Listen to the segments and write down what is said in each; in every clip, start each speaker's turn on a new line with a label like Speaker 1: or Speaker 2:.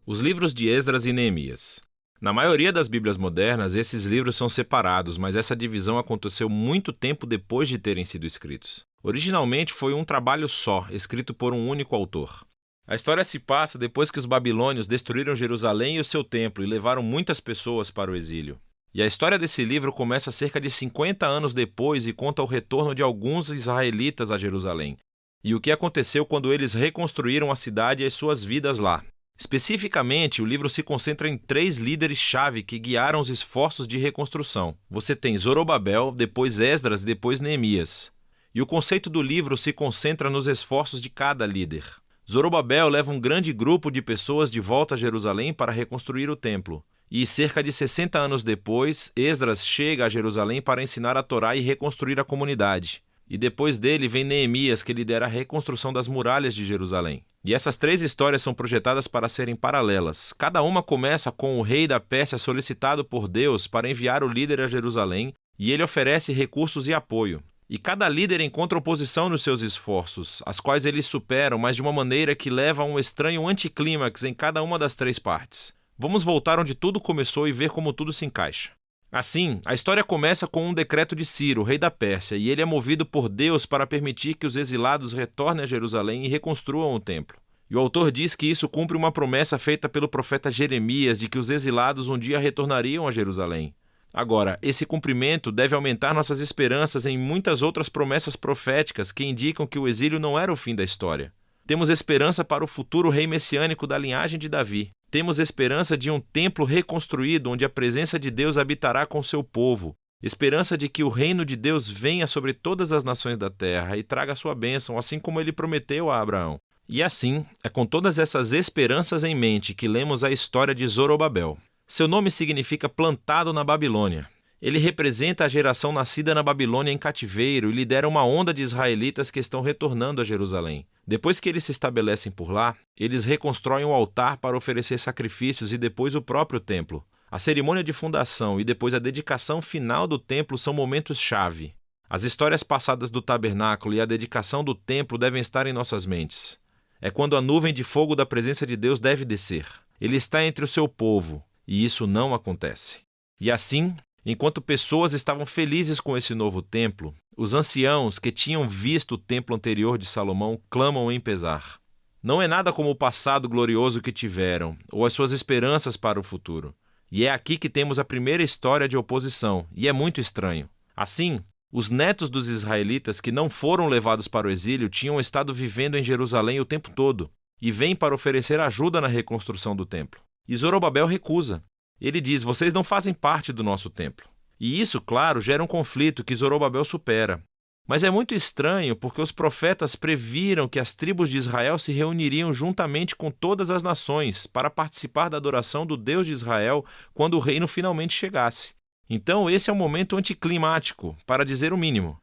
Speaker 1: Os livros de Esdras e Neemias. Na maioria das Bíblias modernas, esses livros são separados, mas essa divisão aconteceu muito tempo depois de terem sido escritos. Originalmente foi um trabalho só, escrito por um único autor. A história se passa depois que os babilônios destruíram Jerusalém e o seu templo e levaram muitas pessoas para o exílio. E a história desse livro começa cerca de 50 anos depois e conta o retorno de alguns israelitas a Jerusalém, e o que aconteceu quando eles reconstruíram a cidade e as suas vidas lá. Especificamente, o livro se concentra em 3 líderes-chave que guiaram os esforços de reconstrução. Você tem Zorobabel, depois Esdras e depois Neemias. E o conceito do livro se concentra nos esforços de cada líder. Zorobabel leva um grande grupo de pessoas de volta a Jerusalém para reconstruir o templo. E cerca de 60 anos depois, Esdras chega a Jerusalém para ensinar a Torá e reconstruir a comunidade. E depois dele vem Neemias, que lidera a reconstrução das muralhas de Jerusalém. E essas 3 histórias são projetadas para serem paralelas. Cada uma começa com o rei da Pérsia solicitado por Deus para enviar o líder a Jerusalém, e ele oferece recursos e apoio. E cada líder encontra oposição nos seus esforços, as quais eles superam, mas de uma maneira que leva a um estranho anticlímax em cada uma das 3 partes. Vamos voltar onde tudo começou e ver como tudo se encaixa. Assim, a história começa com um decreto de Ciro, rei da Pérsia, e ele é movido por Deus para permitir que os exilados retornem a Jerusalém e reconstruam o templo. E o autor diz que isso cumpre uma promessa feita pelo profeta Jeremias de que os exilados um dia retornariam a Jerusalém. Agora, esse cumprimento deve aumentar nossas esperanças em muitas outras promessas proféticas que indicam que o exílio não era o fim da história. Temos esperança para o futuro rei messiânico da linhagem de Davi. Temos esperança de um templo reconstruído onde a presença de Deus habitará com seu povo. Esperança de que o reino de Deus venha sobre todas as nações da terra e traga sua bênção, assim como ele prometeu a Abraão. E assim, é com todas essas esperanças em mente que lemos a história de Zorobabel. Seu nome significa plantado na Babilônia. Ele representa a geração nascida na Babilônia em cativeiro e lidera uma onda de israelitas que estão retornando a Jerusalém. Depois que eles se estabelecem por lá, eles reconstroem o altar para oferecer sacrifícios e depois o próprio templo. A cerimônia de fundação e depois a dedicação final do templo são momentos-chave. As histórias passadas do tabernáculo e a dedicação do templo devem estar em nossas mentes. É quando a nuvem de fogo da presença de Deus deve descer. Ele está entre o seu povo, e isso não acontece. E assim, enquanto pessoas estavam felizes com esse novo templo, os anciãos que tinham visto o templo anterior de Salomão clamam em pesar. Não é nada como o passado glorioso que tiveram, ou as suas esperanças para o futuro. E é aqui que temos a primeira história de oposição, e é muito estranho. Assim, os netos dos israelitas que não foram levados para o exílio tinham estado vivendo em Jerusalém o tempo todo, e vêm para oferecer ajuda na reconstrução do templo. E Zorobabel recusa. Ele diz: vocês não fazem parte do nosso templo. E isso, claro, gera um conflito que Zorobabel supera. Mas é muito estranho porque os profetas previram que as tribos de Israel se reuniriam juntamente com todas as nações para participar da adoração do Deus de Israel quando o reino finalmente chegasse. Então esse é um momento anticlimático, para dizer o mínimo.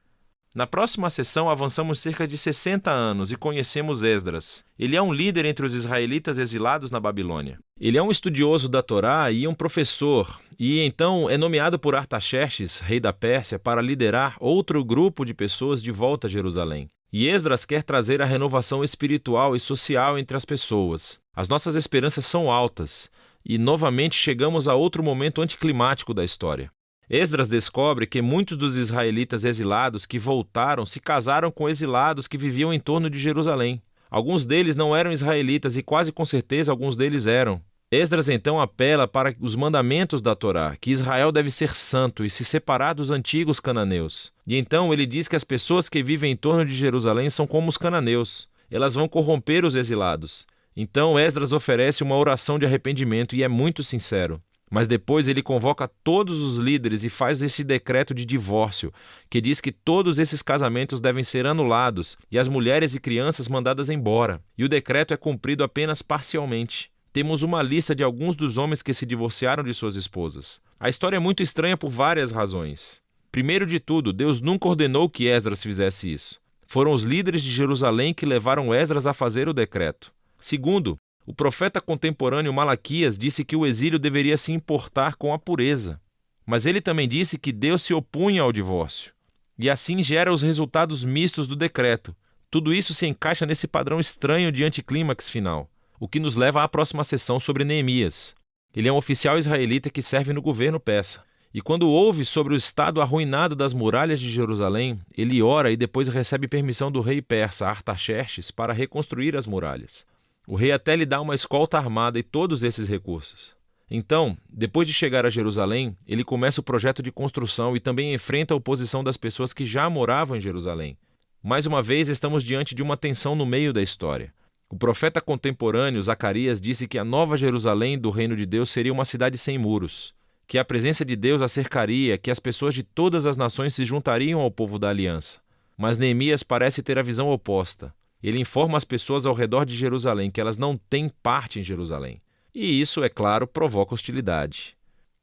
Speaker 1: Na próxima sessão avançamos cerca de 60 anos e conhecemos Esdras. Ele é um líder entre os israelitas exilados na Babilônia. Ele é um estudioso da Torá e um professor, e então é nomeado por Artaxerxes, rei da Pérsia, para liderar outro grupo de pessoas de volta a Jerusalém. E Esdras quer trazer a renovação espiritual e social entre as pessoas. As nossas esperanças são altas, e novamente chegamos a outro momento anticlimático da história. Esdras descobre que muitos dos israelitas exilados que voltaram se casaram com exilados que viviam em torno de Jerusalém. Alguns deles não eram israelitas e quase com certeza alguns deles eram. Esdras então apela para os mandamentos da Torá, que Israel deve ser santo e se separar dos antigos cananeus. E então ele diz que as pessoas que vivem em torno de Jerusalém são como os cananeus. Elas vão corromper os exilados. Então Esdras oferece uma oração de arrependimento e é muito sincero. Mas depois ele convoca todos os líderes e faz esse decreto de divórcio, que diz que todos esses casamentos devem ser anulados e as mulheres e crianças mandadas embora. E o decreto é cumprido apenas parcialmente. Temos uma lista de alguns dos homens que se divorciaram de suas esposas. A história é muito estranha por várias razões. Primeiro de tudo, Deus nunca ordenou que Esdras fizesse isso. Foram os líderes de Jerusalém que levaram Esdras a fazer o decreto. Segundo, o profeta contemporâneo Malaquias disse que o exílio deveria se importar com a pureza. Mas ele também disse que Deus se opunha ao divórcio. E assim gera os resultados mistos do decreto. Tudo isso se encaixa nesse padrão estranho de anticlímax final. o que nos leva à próxima sessão sobre Neemias. Ele é um oficial israelita que serve no governo persa. E quando ouve sobre o estado arruinado das muralhas de Jerusalém, ele ora e depois recebe permissão do rei persa Artaxerxes para reconstruir as muralhas. O rei até lhe dá uma escolta armada e todos esses recursos. Então, depois de chegar a Jerusalém, ele começa o projeto de construção e também enfrenta a oposição das pessoas que já moravam em Jerusalém. Mais uma vez, estamos diante de uma tensão no meio da história. O profeta contemporâneo Zacarias disse que a nova Jerusalém do reino de Deus seria uma cidade sem muros, que a presença de Deus a cercaria, que as pessoas de todas as nações se juntariam ao povo da aliança. Mas Neemias parece ter a visão oposta. Ele informa as pessoas ao redor de Jerusalém que elas não têm parte em Jerusalém. E isso, é claro, provoca hostilidade.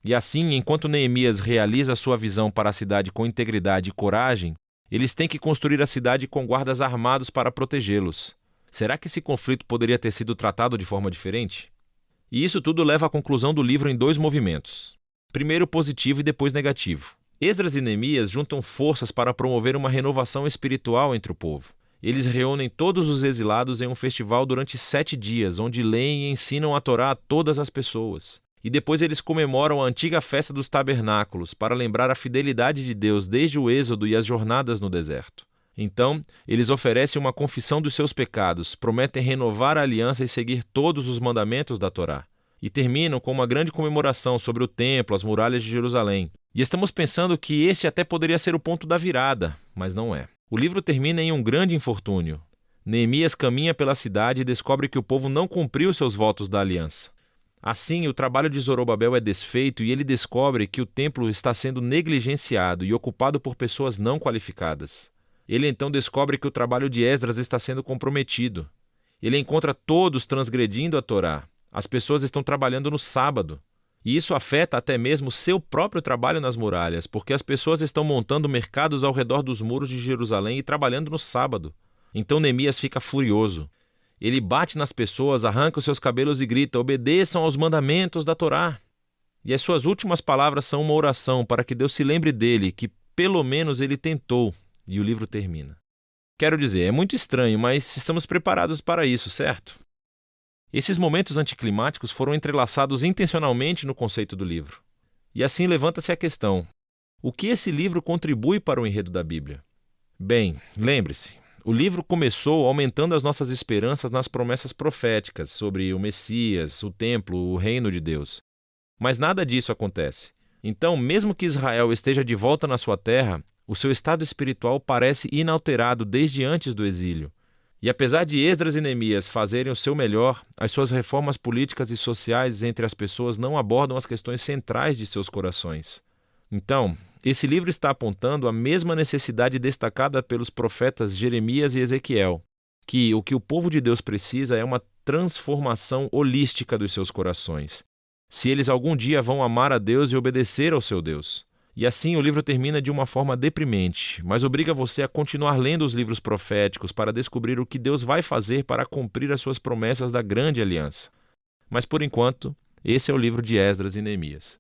Speaker 1: E assim, enquanto Neemias realiza sua visão para a cidade com integridade e coragem, eles têm que construir a cidade com guardas armados para protegê-los. Será que esse conflito poderia ter sido tratado de forma diferente? E isso tudo leva à conclusão do livro em 2 movimentos. Primeiro positivo e depois negativo. Esdras e Neemias juntam forças para promover uma renovação espiritual entre o povo. Eles reúnem todos os exilados em um festival durante 7 dias, onde leem e ensinam a Torá a todas as pessoas. E depois eles comemoram a antiga festa dos tabernáculos, para lembrar a fidelidade de Deus desde o êxodo e as jornadas no deserto. Então, eles oferecem uma confissão dos seus pecados, prometem renovar a aliança e seguir todos os mandamentos da Torá. E terminam com uma grande comemoração sobre o templo, as muralhas de Jerusalém. E estamos pensando que este até poderia ser o ponto da virada, mas não é. O livro termina em um grande infortúnio. Neemias caminha pela cidade e descobre que o povo não cumpriu seus votos da aliança. Assim, o trabalho de Zorobabel é desfeito e ele descobre que o templo está sendo negligenciado e ocupado por pessoas não qualificadas. Ele então descobre que o trabalho de Esdras está sendo comprometido. Ele encontra todos transgredindo a Torá. As pessoas estão trabalhando no sábado. E isso afeta até mesmo seu próprio trabalho nas muralhas, porque as pessoas estão montando mercados ao redor dos muros de Jerusalém e trabalhando no sábado. Então Neemias fica furioso. Ele bate nas pessoas, arranca os seus cabelos e grita: obedeçam aos mandamentos da Torá. E as suas últimas palavras são uma oração para que Deus se lembre dele, que pelo menos ele tentou. E o livro termina. Quero dizer, é muito estranho, mas estamos preparados para isso, certo? Esses momentos anticlimáticos foram entrelaçados intencionalmente no conceito do livro. E assim levanta-se a questão: o que esse livro contribui para o enredo da Bíblia? Bem, lembre-se, o livro começou aumentando as nossas esperanças nas promessas proféticas sobre o Messias, o templo, o reino de Deus. Mas nada disso acontece. Então, mesmo que Israel esteja de volta na sua terra, o seu estado espiritual parece inalterado desde antes do exílio. E apesar de Esdras e Neemias fazerem o seu melhor, as suas reformas políticas e sociais entre as pessoas não abordam as questões centrais de seus corações. Então, esse livro está apontando a mesma necessidade destacada pelos profetas Jeremias e Ezequiel, que o povo de Deus precisa é uma transformação holística dos seus corações, se eles algum dia vão amar a Deus e obedecer ao seu Deus. E assim o livro termina de uma forma deprimente, mas obriga você a continuar lendo os livros proféticos para descobrir o que Deus vai fazer para cumprir as suas promessas da grande aliança. Mas por enquanto, esse é o livro de Esdras e Neemias.